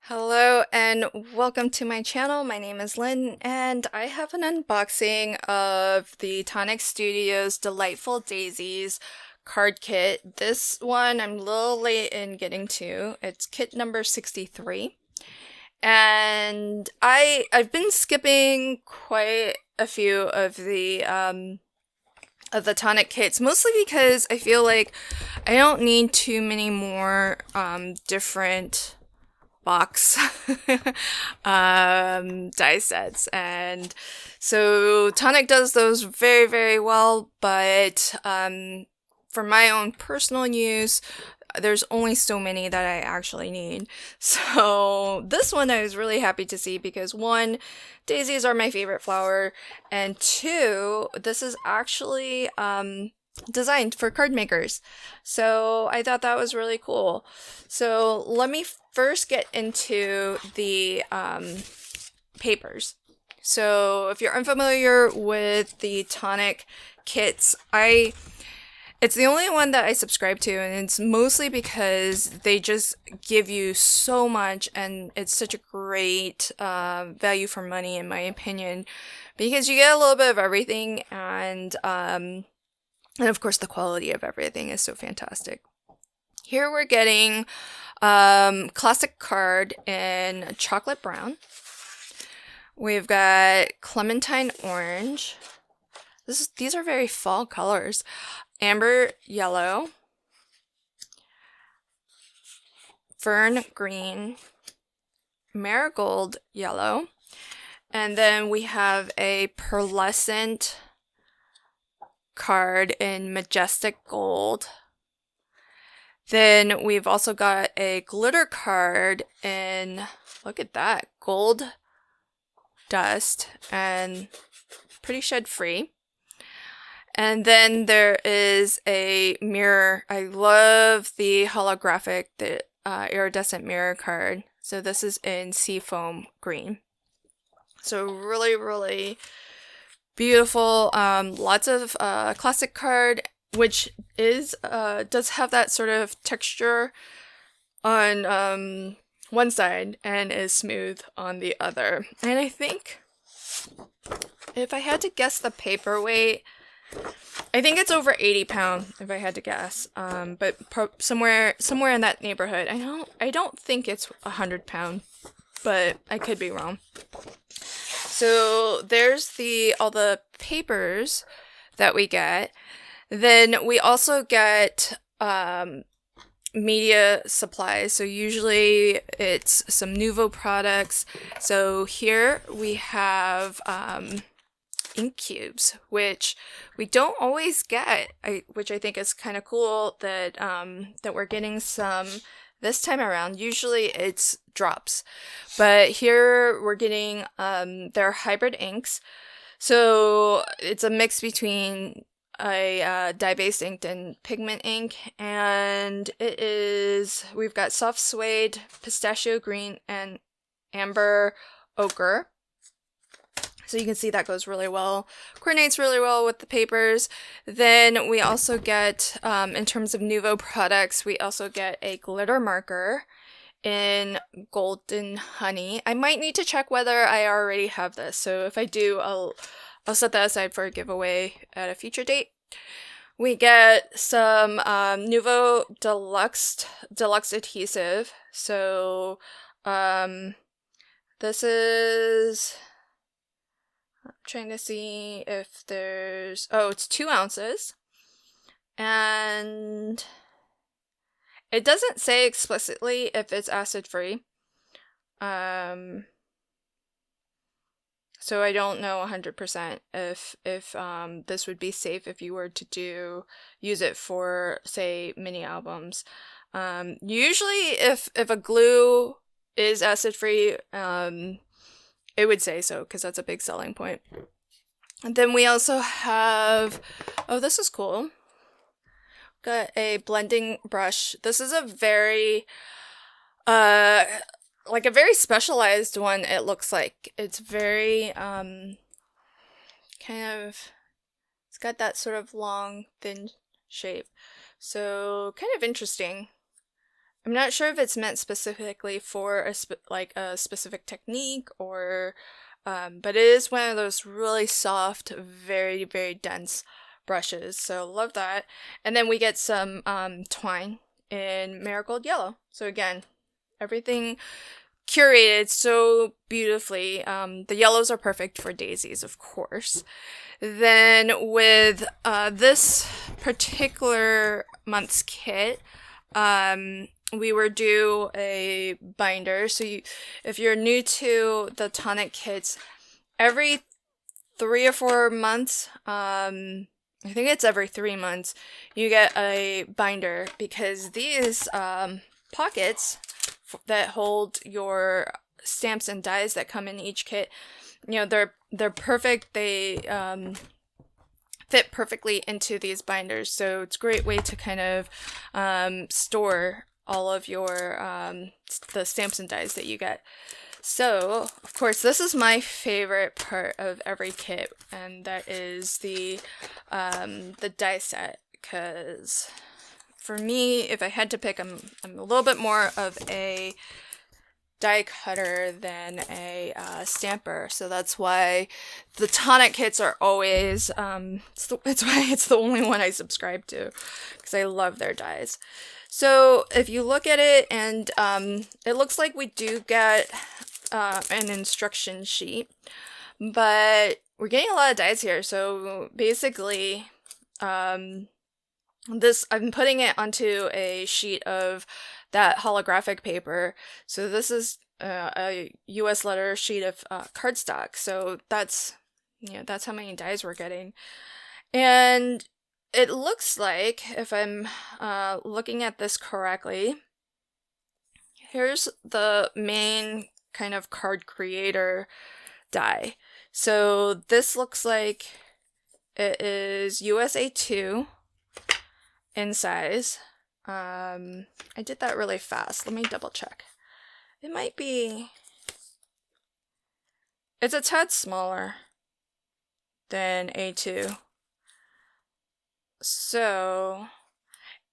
Hello and welcome to my channel. My name is Lynn and I have an unboxing of the Tonic Studios Delightful Daisies card kit. This one I'm a little late in getting to. It's kit number 63. And I've been skipping quite a few of the Tonic kits, mostly because I feel like I don't need too many more different box die sets, and so Tonic does those very, very well, but for my own personal use, there's only so many that I actually need. So this one I was really happy to see because one, daisies are my favorite flower, and two, this is actually designed for card makers. So I thought that was really cool. So let me first get into the papers. So if you're unfamiliar with the Tonic kits, it's the only one that I subscribe to, and it's mostly because they just give you so much, and it's such a great value for money, in my opinion, because you get a little bit of everything, and of course the quality of everything is so fantastic. Here we're getting classic card in chocolate brown. We've got clementine orange. These are very fall colors. Amber yellow, fern green, marigold yellow, and then we have a pearlescent card in majestic gold. Then we've also got a glitter card in, look at that, gold dust and pretty shed free. And then there is a mirror. I love the holographic, the iridescent mirror card. So this is in seafoam green. So really, really beautiful. Lots of classic card, which is does have that sort of texture on one side and is smooth on the other. And I think if I had to guess the paperweight, I think it's over 80 pounds if I had to guess, but somewhere in that neighborhood. I don't think it's 100 pounds, but I could be wrong. So there's all the papers that we get. Then we also get media supplies. So usually it's some Nuvo products. So here we have ink cubes, which we don't always get, which I think is kind of cool that that we're getting some this time around. Usually it's drops, but here we're getting their hybrid inks. So it's a mix between a dye-based ink and pigment ink, and we've got soft suede, pistachio green, and amber ochre. So you can see that goes really well, coordinates really well with the papers. Then we also get, in terms of Nuvo products, we also get a glitter marker in golden honey. I might need to check whether I already have this. So if I do, I'll set that aside for a giveaway at a future date. We get some Nuvo Deluxe adhesive. So this is, I'm trying to see if there's, it's 2 ounces. And it doesn't say explicitly if it's acid free. So I don't know 100% if this would be safe if you were to use it for, say, mini albums. Usually if a glue is acid free, it would say so, because that's a big selling point. And then we also have, this is cool. Got a blending brush. This is a very, like a very specialized one, it looks like. It's very, kind of, it's got that sort of long, thin shape. So, kind of interesting. I'm not sure if it's meant specifically for a specific technique or, but it is one of those really soft, very, very dense brushes. So love that. And then we get some twine in marigold yellow. So again, everything curated so beautifully. The yellows are perfect for daisies, of course. Then with this particular month's kit, we were due a binder. So if you're new to the Tonic kits, every 3 or 4 months, I think it's every 3 months, you get a binder, because these pockets that hold your stamps and dies that come in each kit, you know, they're perfect. They fit perfectly into these binders, so it's a great way to kind of store all of your the stamps and dies that you get. So, of course, this is my favorite part of every kit, and that is the die set, because for me, if I had to pick, I'm a little bit more of a die cutter than a stamper, so that's why the Tonic kits are always it's why it's the only one I subscribe to, because I love their dies. So if you look at it, and it looks like we do get an instruction sheet, but we're getting a lot of dies here. So basically, I'm putting it onto a sheet of that holographic paper. So this is a US letter sheet of cardstock. So that's how many dies we're getting. And it looks like, if I'm looking at this correctly, here's the main kind of card creator die. So this looks like it is USA 2 in size. I did that really fast. Let me double check. It might be... It's a tad smaller than A2. So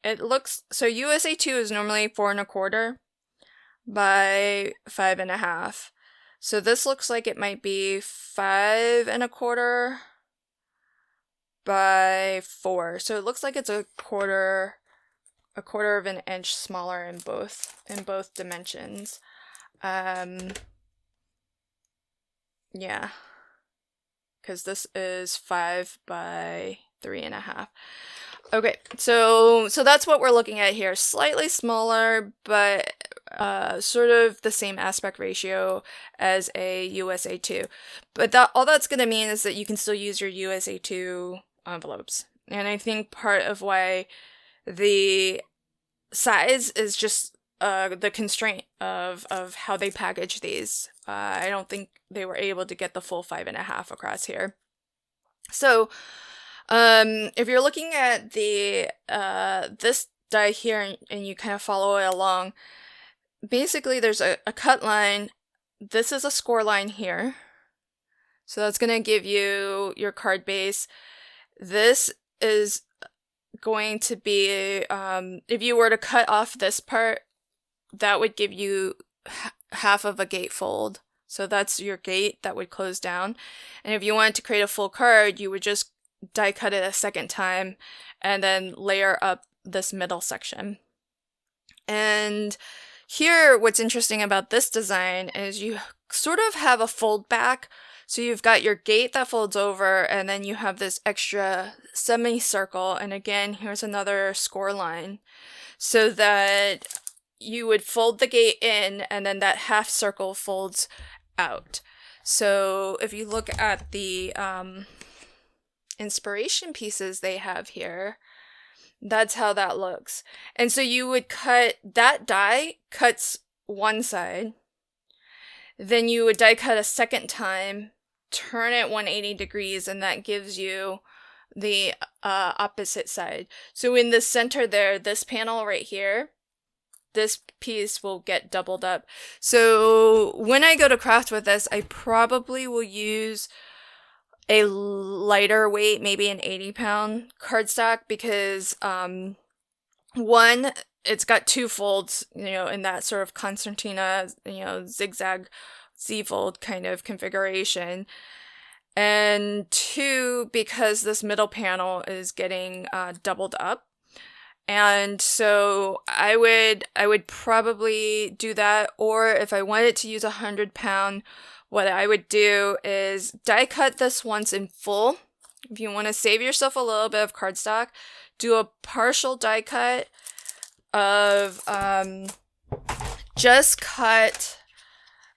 it looks... So USA 2 is normally 4 1/4 by 5 1/2. So this looks like it might be 5 1/4 by 4. So it looks like it's a quarter of an inch smaller in both dimensions. Yeah, because this is 5 by 3 1/2. Okay, so that's what we're looking at here. Slightly smaller, but sort of the same aspect ratio as a USA 2. But all that's going to mean is that you can still use your USA 2 envelopes. And I think part of why the size is just the constraint of how they package these. I don't think they were able to get the full 5 1/2 across here. So if you're looking at the this die here, and you kind of follow it along, basically there's a cut line. This is a score line here, so that's going to give you your card base. This is going to be, if you were to cut off this part, that would give you half of a gatefold. So that's your gate that would close down. And if you wanted to create a full card, you would just die cut it a second time and then layer up this middle section. And here, what's interesting about this design is you sort of have a fold back. So you've got your gate that folds over, and then you have this extra semicircle. And again, here's another score line, so that you would fold the gate in, and then that half circle folds out. So if you look at the inspiration pieces they have here, that's how that looks. And so you would cut, that die cuts one side, then you would die cut a second time, turn it 180 degrees, and that gives you the opposite side. So in the center there, this panel right here, this piece will get doubled up. So when I go to craft with this, I probably will use a lighter weight, maybe an 80-pound cardstock, because one, it's got 2 folds, in that sort of concertina, zigzag Z-fold kind of configuration. And 2, because this middle panel is getting doubled up. And so I would probably do that, or if I wanted to use 100-pound, what I would do is die cut this once in full. If you want to save yourself a little bit of cardstock, do a partial die cut of just cut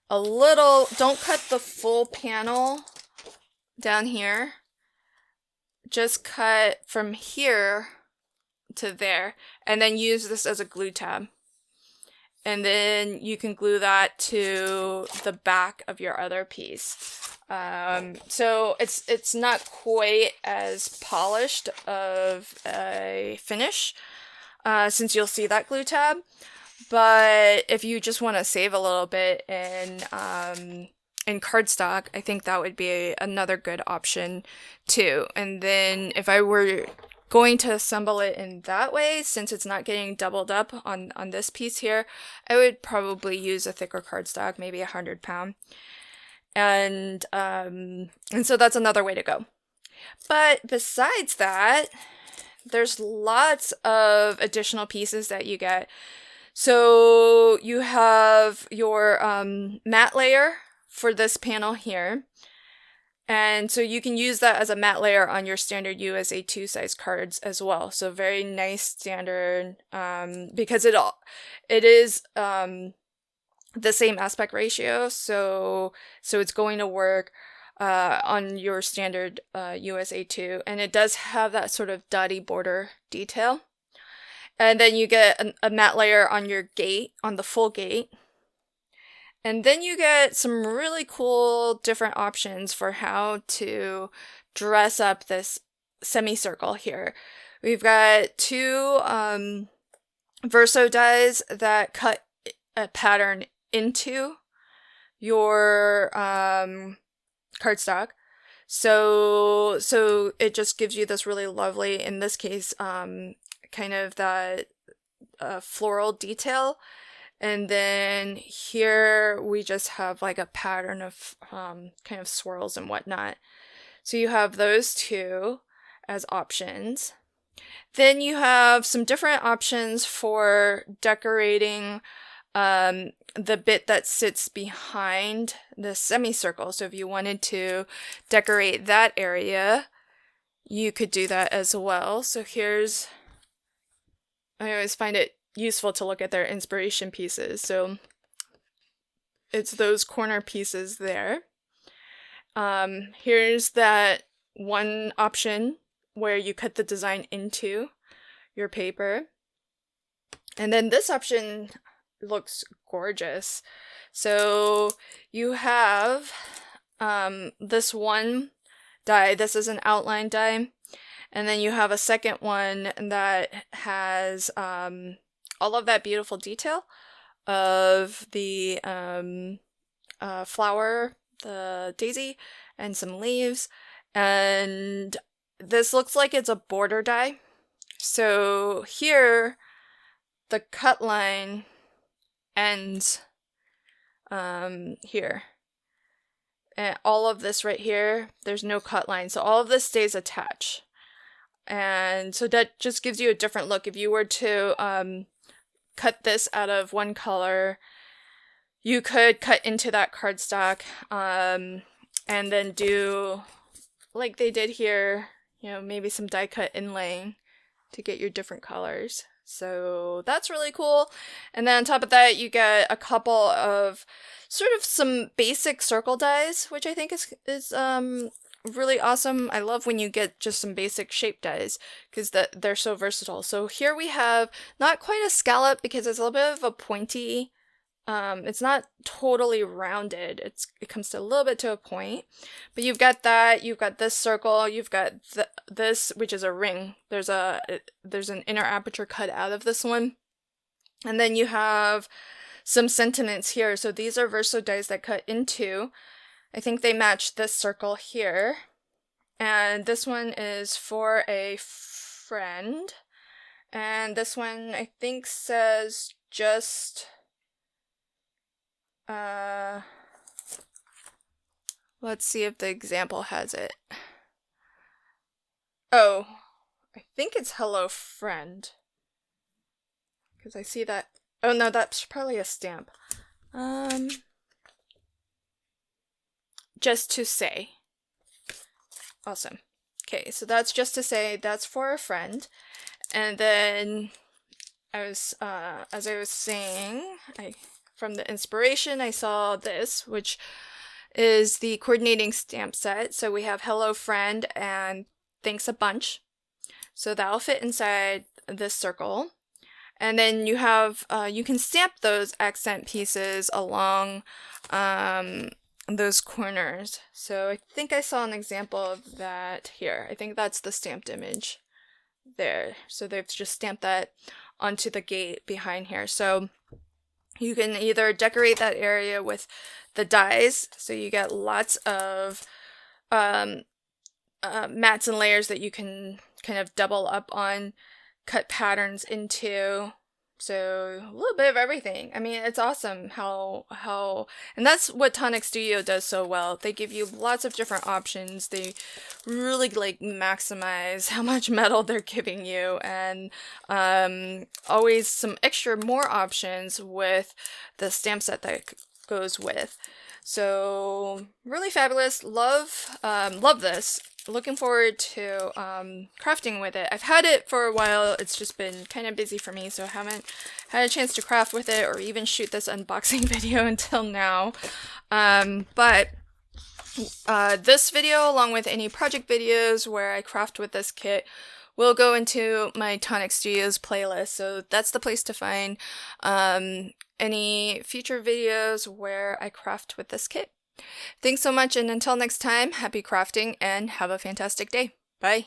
a little, don't cut the full panel down here. Just cut from here to there, and then use this as a glue tab. And then you can glue that to the back of your other piece. So it's not quite as polished of a finish, since you'll see that glue tab. But if you just want to save a little bit in cardstock, I think that would be another good option too. And then if I were going to assemble it in that way, since it's not getting doubled up on this piece here, I would probably use a thicker cardstock, maybe 100-pound. And so that's another way to go. But besides that, there's lots of additional pieces that you get. So you have your matte layer for this panel here. And so you can use that as a matte layer on your standard USA 2 size cards as well. So very nice standard, because it is the same aspect ratio. So it's going to work on your standard USA 2, and it does have that sort of dotty border detail. And then you get a matte layer on your gate, on the full gate. And then you get some really cool different options for how to dress up this semicircle here. We've got 2 verso dies that cut a pattern into your cardstock. So it just gives you this really lovely, in this case, kind of that floral detail. And then here we just have like a pattern of kind of swirls and whatnot. So you have those 2 as options. Then you have some different options for decorating the bit that sits behind the semicircle. So if you wanted to decorate that area, you could do that as well. So I always find it useful to look at their inspiration pieces. So it's those corner pieces there. Here's that one option where you cut the design into your paper. And then this option looks gorgeous. So you have this one die. This is an outline die. And then you have a second one that has all of that beautiful detail of the flower, the daisy, and some leaves. And this looks like it's a border die. So here, the cut line ends here. And all of this right here, there's no cut line. So all of this stays attached. And so that just gives you a different look. If you were to cut this out of one color, you could cut into that cardstock and then do, like they did here, maybe some die cut inlaying to get your different colors. So that's really cool. And then on top of that, you get a couple of sort of some basic circle dies, which I think is really awesome. I love when you get just some basic shape dies because they're so versatile. So here we have not quite a scallop because it's a little bit of a pointy. It's not totally rounded. It comes to a little bit to a point. But you've got that. You've got this circle. You've got this, which is a ring. There's an inner aperture cut out of this one. And then you have some sentiments here. So these are verso dies that cut into. I think they match this circle here. And this one is for a friend. And this one I think says just let's see if the example has it. Oh, I think it's hello friend, because I see that. Oh no, that's probably a stamp. Just to say. Awesome. Okay, so that's just to say, that's for a friend. And then as I was saying, from the inspiration, I saw this, which is the coordinating stamp set. So we have hello friend and thanks a bunch. So that'll fit inside this circle. And then you have, you can stamp those accent pieces along those corners. So I think I saw an example of that here. I think that's the stamped image there. So they've just stamped that onto the gate behind here. So you can either decorate that area with the dies, so you get lots of mats and layers that you can kind of double up on, cut patterns into. So a little bit of everything. I mean, it's awesome how and that's what Tonic Studio does so well. They give you lots of different options. They really like maximize how much metal they're giving you, and always some more options with the stamp set that goes with. So really fabulous. Love this. Looking forward to crafting with it. I've had it for a while. It's just been kind of busy for me, so I haven't had a chance to craft with it or even shoot this unboxing video until now. But this video, along with any project videos where I craft with this kit, will go into my Tonic Studios playlist. So that's the place to find any future videos where I craft with this kit. Thanks so much, and until next time, happy crafting and have a fantastic day. Bye!